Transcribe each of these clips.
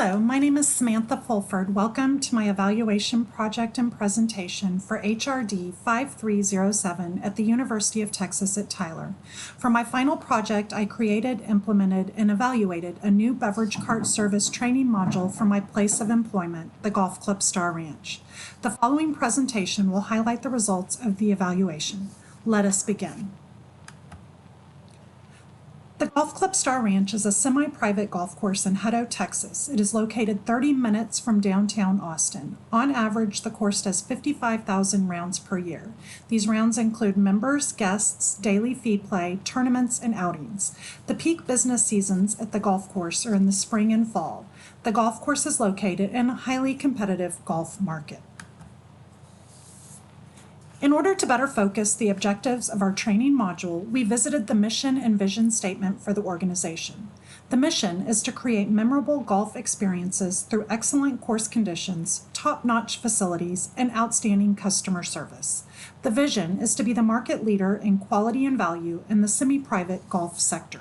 Hello, my name is Samantha Fulford. Welcome to my evaluation project and presentation for HRD 5307 at the University of Texas at Tyler. For my final project, I created, implemented, and evaluated a new beverage cart service training module for my place of employment, the Golf Club Star Ranch. The following presentation will highlight the results of the evaluation. Let us begin. The Golf Club Star Ranch is a semi-private golf course in Hutto, Texas. It is located 30 minutes from downtown Austin. On average, the course does 55,000 rounds per year. These rounds include members, guests, daily fee play, tournaments, and outings. The peak business seasons at the golf course are in the spring and fall. The golf course is located in a highly competitive golf market. In order to better focus the objectives of our training module, we visited the mission and vision statement for the organization. The mission is to create memorable golf experiences through excellent course conditions, top-notch facilities, and outstanding customer service. The vision is to be the market leader in quality and value in the semi-private golf sector.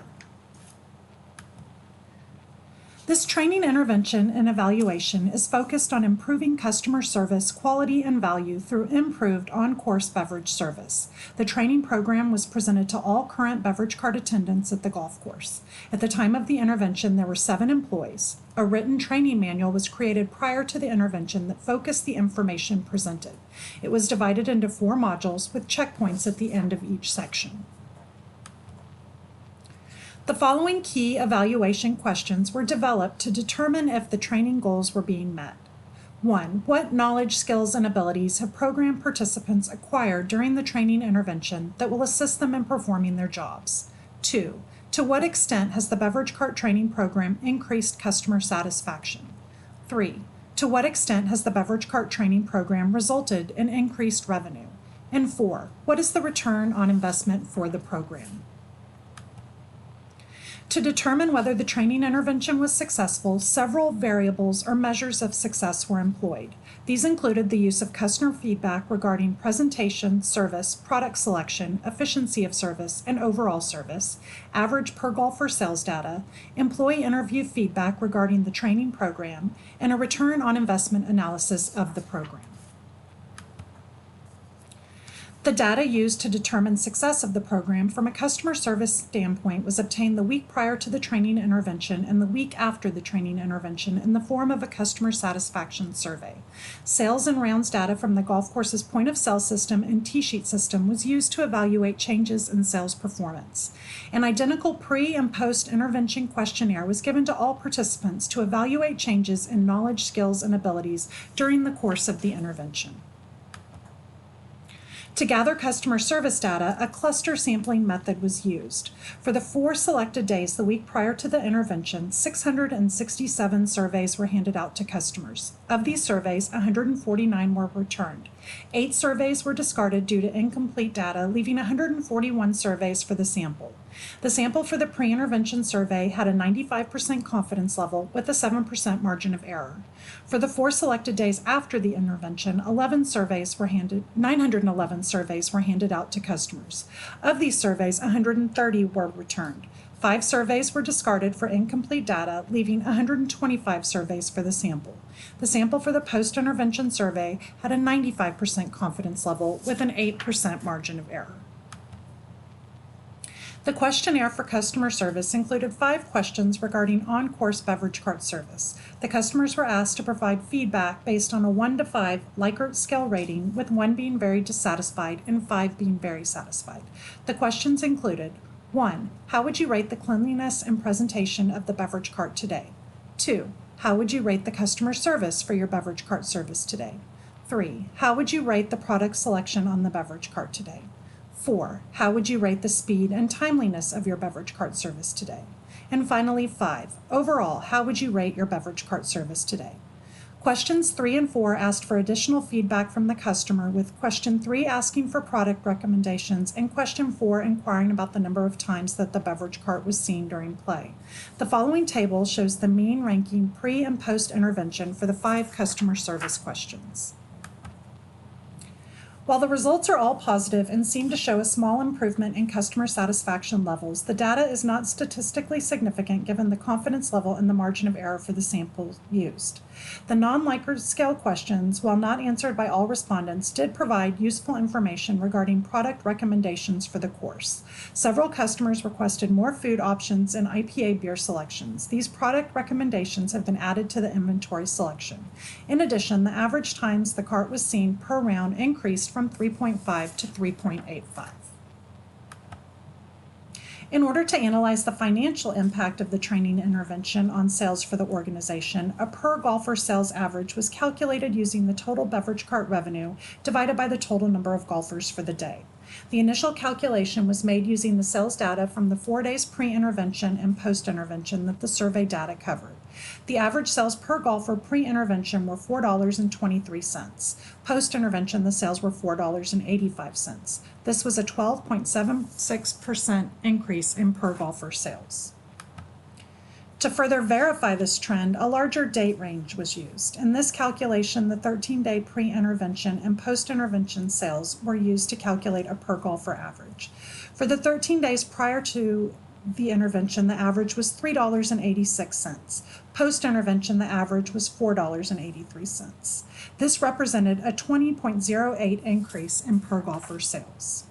This training intervention and evaluation is focused on improving customer service quality and value through improved on-course beverage service. The training program was presented to all current beverage cart attendants at the golf course. At the time of the intervention, there were 7 employees. A written training manual was created prior to the intervention that focused the information presented. It was divided into 4 modules with checkpoints at the end of each section. The following key evaluation questions were developed to determine if the training goals were being met. 1. What knowledge, skills, and abilities have program participants acquired during the training intervention that will assist them in performing their jobs? 2. To what extent has the beverage cart training program increased customer satisfaction? 3. To what extent has the beverage cart training program resulted in increased revenue? And 4. What is the return on investment for the program? To determine whether the training intervention was successful, several variables or measures of success were employed. These included the use of customer feedback regarding presentation, service, product selection, efficiency of service, and overall service, average per golfer sales data, employee interview feedback regarding the training program, and a return on investment analysis of the program. The data used to determine success of the program from a customer service standpoint was obtained the week prior to the training intervention and the week after the training intervention in the form of a customer satisfaction survey. Sales and rounds data from the golf course's point-of-sale system and T-sheet system was used to evaluate changes in sales performance. An identical pre- and post-intervention questionnaire was given to all participants to evaluate changes in knowledge, skills, and abilities during the course of the intervention. To gather customer service data, a cluster sampling method was used. For the 4 selected days the week prior to the intervention, 667 surveys were handed out to customers. Of these surveys, 149 were returned. 8 surveys were discarded due to incomplete data, leaving 141 surveys for the sample. The sample for the pre-intervention survey had a 95% confidence level with a 7% margin of error. For the 4 selected days after the intervention, 911 surveys were handed out to customers. Of these surveys, 130 were returned. 5 surveys were discarded for incomplete data, leaving 125 surveys for the sample. The sample for the post-intervention survey had a 95% confidence level with an 8% margin of error. The questionnaire for customer service included 5 questions regarding on-course beverage cart service. The customers were asked to provide feedback based on a 1 to 5 Likert scale rating, with 1 being very dissatisfied and 5 being very satisfied. The questions included: 1. How would you rate the cleanliness and presentation of the beverage cart today? 2. How would you rate the customer service for your beverage cart service today? 3. How would you rate the product selection on the beverage cart today? 4. How would you rate the speed and timeliness of your beverage cart service today? And finally, 5. Overall, how would you rate your beverage cart service today? Questions 3 and 4 asked for additional feedback from the customer, with question 3 asking for product recommendations and question 4 inquiring about the number of times that the beverage cart was seen during play. The following table shows the mean ranking pre- and post-intervention for the 5 customer service questions. While the results are all positive and seem to show a small improvement in customer satisfaction levels, the data is not statistically significant given the confidence level and the margin of error for the sample used. The non-Likert scale questions, while not answered by all respondents, did provide useful information regarding product recommendations for the course. Several customers requested more food options and IPA beer selections. These product recommendations have been added to the inventory selection. In addition, the average times the cart was seen per round increased from 3.5 to 3.85. In order to analyze the financial impact of the training intervention on sales for the organization, a per golfer sales average was calculated using the total beverage cart revenue divided by the total number of golfers for the day. The initial calculation was made using the sales data from the 4 days pre-intervention and post-intervention that the survey data covered. The average sales per golfer pre-intervention were $4.23. Post-intervention, the sales were $4.85. This was a 12.76% increase in per golfer sales. To further verify this trend, a larger date range was used. In this calculation, the 13-day pre-intervention and post-intervention sales were used to calculate a per golfer average. For the 13 days prior to the intervention, the average was $3.86. Post-intervention, the average was $4.83. This represented a 20.08 increase in per golfer sales.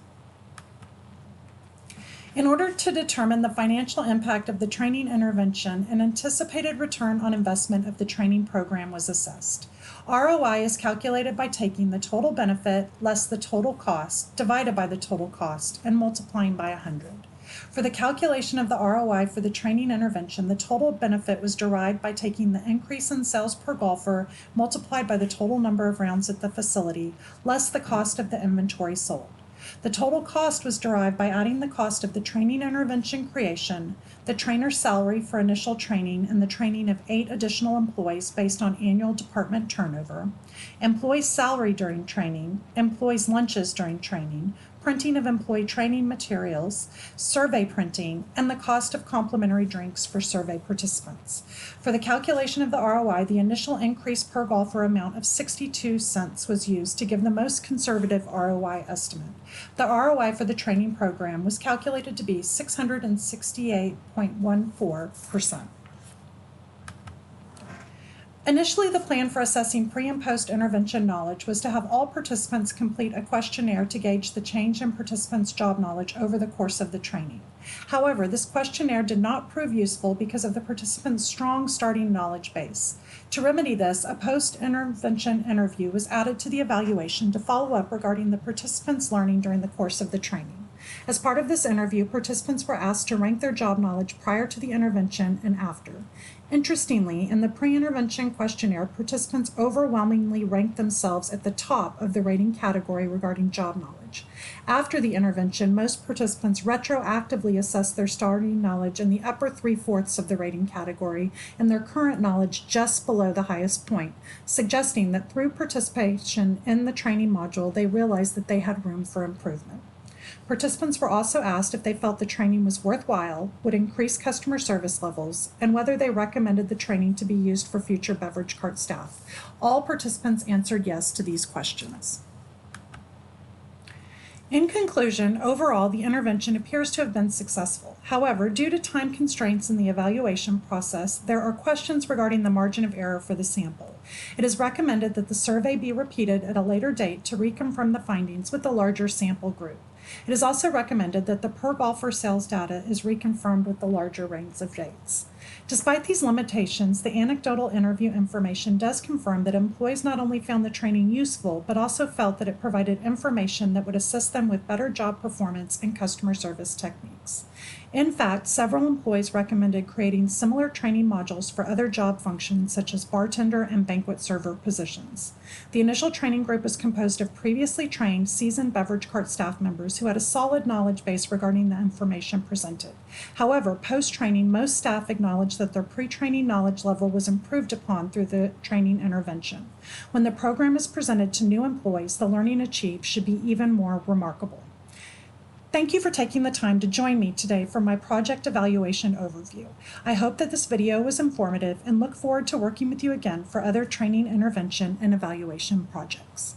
In order to determine the financial impact of the training intervention, an anticipated return on investment of the training program was assessed. ROI is calculated by taking the total benefit less the total cost divided by the total cost and multiplying by 100. For the calculation of the ROI for the training intervention, the total benefit was derived by taking the increase in sales per golfer multiplied by the total number of rounds at the facility less the cost of the inventory sold. The total cost was derived by adding the cost of the training intervention creation, the trainer's salary for initial training and the training of 8 additional employees based on annual department turnover, employees' salary during training, employees' lunches during training, printing of employee training materials, survey printing, and the cost of complimentary drinks for survey participants. For the calculation of the ROI, the initial increase per golfer amount of 62 cents was used to give the most conservative ROI estimate. The ROI for the training program was calculated to be 668.14%. Initially, the plan for assessing pre- and post-intervention knowledge was to have all participants complete a questionnaire to gauge the change in participants' job knowledge over the course of the training. However, this questionnaire did not prove useful because of the participants' strong starting knowledge base. To remedy this, a post-intervention interview was added to the evaluation to follow up regarding the participants' learning during the course of the training. As part of this interview, participants were asked to rank their job knowledge prior to the intervention and after. Interestingly, in the pre-intervention questionnaire, participants overwhelmingly ranked themselves at the top of the rating category regarding job knowledge. After the intervention, most participants retroactively assessed their starting knowledge in the upper 3/4 of the rating category and their current knowledge just below the highest point, suggesting that through participation in the training module, they realized that they had room for improvement. Participants were also asked if they felt the training was worthwhile, would increase customer service levels, and whether they recommended the training to be used for future beverage cart staff. All participants answered yes to these questions. In conclusion, overall, the intervention appears to have been successful. However, due to time constraints in the evaluation process, there are questions regarding the margin of error for the sample. It is recommended that the survey be repeated at a later date to reconfirm the findings with a larger sample group. It is also recommended that the per golfer sales data is reconfirmed with the larger range of dates. Despite these limitations, the anecdotal interview information does confirm that employees not only found the training useful, but also felt that it provided information that would assist them with better job performance and customer service techniques. In fact, several employees recommended creating similar training modules for other job functions such as bartender and banquet server positions. The initial training group was composed of previously trained, seasoned beverage cart staff members who had a solid knowledge base regarding the information presented. However, post-training, most staff acknowledged that their pre-training knowledge level was improved upon through the training intervention. When the program is presented to new employees, the learning achieved should be even more remarkable. Thank you for taking the time to join me today for my project evaluation overview. I hope that this video was informative and look forward to working with you again for other training, intervention, and evaluation projects.